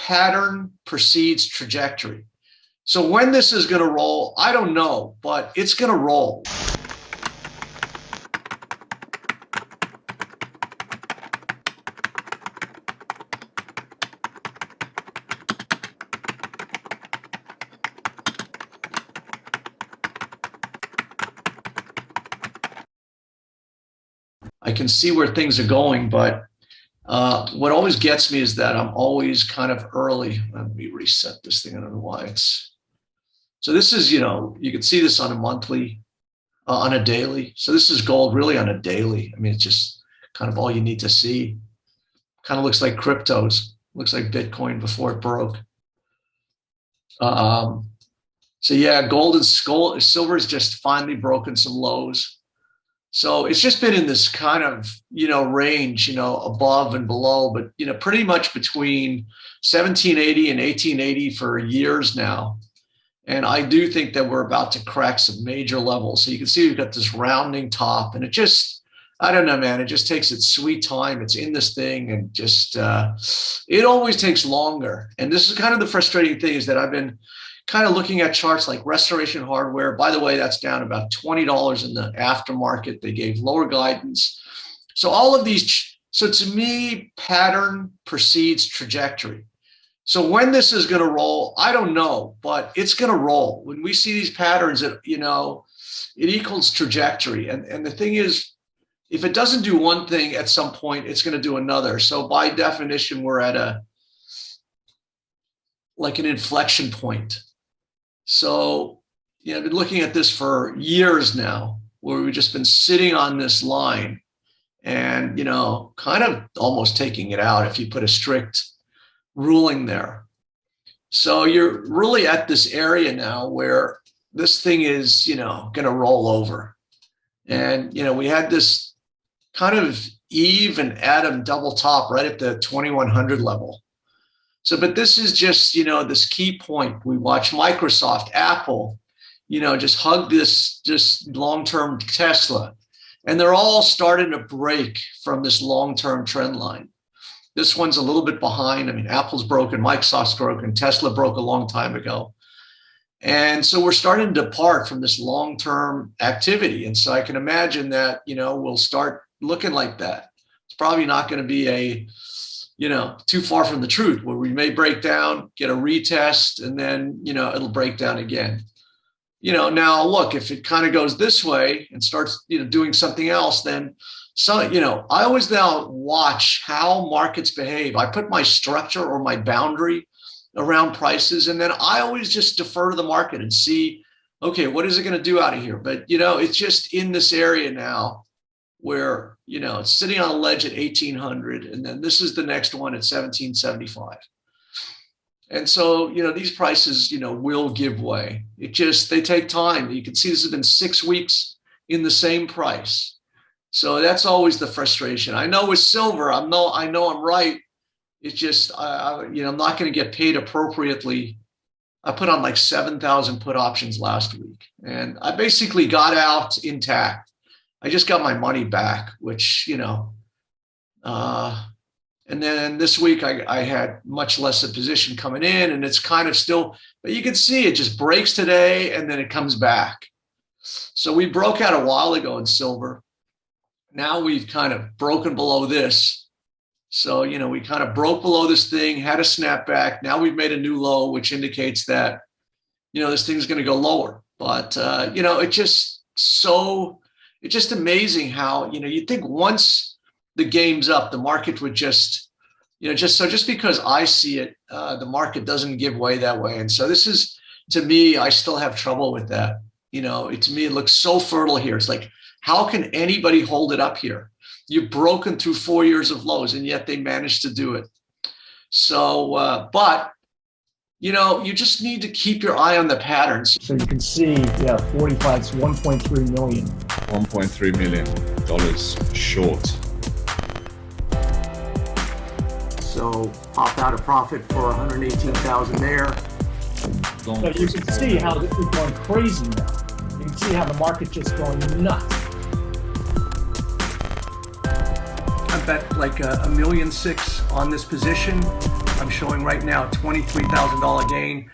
pattern precedes trajectory. So when this is going to roll, I don't know, but it's going to roll. I can see where things are going, but what always gets me is that I'm always kind of early. Let me reset this thing. I don't know why it's. So this is, you can see this on a monthly, on a daily. So this is gold really on a daily. I mean, it's just kind of all you need to see. Kind of looks like cryptos. Looks like Bitcoin before it broke. So yeah, gold and silver has just finally broken some lows. So it's just been in this kind of, range, above and below, but, pretty much between 1780 and 1880 for years now. And I do think that we're about to crack some major levels. So you can see we've got this rounding top, and it just, I don't know, man, it just takes its sweet time. It's in this thing, and just, it always takes longer. And this is kind of the frustrating thing, is that I've been kind of looking at charts like Restoration Hardware. By the way, that's down about $20 in the aftermarket. They gave lower guidance. So all of these, so to me, pattern precedes trajectory. So when this is going to roll, I don't know, but it's going to roll. When we see these patterns, it equals trajectory. And the thing is, if it doesn't do one thing at some point, it's going to do another. So by definition, we're at an inflection point. So, I've been looking at this for years now, where we've just been sitting on this line and, kind of almost taking it out if you put a strict ruling there. So you're really at this area now where this thing is, going to roll over. And, we had this kind of Eve and Adam double top right at the 2100 level. So, but this is just, this key point. We watch Microsoft, Apple, just hug this just long-term Tesla. And they're all starting to break from this long-term trend line. This one's a little bit behind. I mean, Apple's broken, Microsoft's broken, Tesla broke a long time ago. And so we're starting to depart from this long-term activity. And so I can imagine that, we'll start looking like that. It's probably not going to be too far from the truth, where we may break down, get a retest, and then, it'll break down again. Now look, if it kind of goes this way and starts, doing something else, then I always now watch how markets behave. I put my structure or my boundary around prices, and then I always just defer to the market and see, okay, what is it going to do out of here? But, it's just in this area now where, it's sitting on a ledge at 1800, and then this is the next one at 1775. And so, these prices, will give way. They take time. You can see this has been 6 weeks in the same price. So that's always the frustration. I know with silver, I know I'm right. It's just, I'm not going to get paid appropriately. I put on like 7,000 put options last week, and I basically got out intact. I just got my money back, which, and then this week I had much less a position coming in, and it's kind of still, but you can see it just breaks today and then it comes back. So we broke out a while ago in silver. Now we've kind of broken below this. So, we kind of broke below this thing, had a snapback. Now we've made a new low, which indicates that, this thing's going to go lower. But, it's just amazing how, you'd think once the game's up, the market would just because I see it, the market doesn't give way that way. And so this is, to me, I still have trouble with that. To me, it looks so fertile here. It's like, how can anybody hold it up here? You've broken through 4 years of lows, and yet they managed to do it. So, but, you just need to keep your eye on the patterns. So you can see, 45, it's 1.3 million. $1.3 million short. So pop out a profit for 118,000 there. So you can see how this is going crazy now. You can see how the market just going nuts. bet like $1.6 million on this position. I'm showing right now $23,000 gain.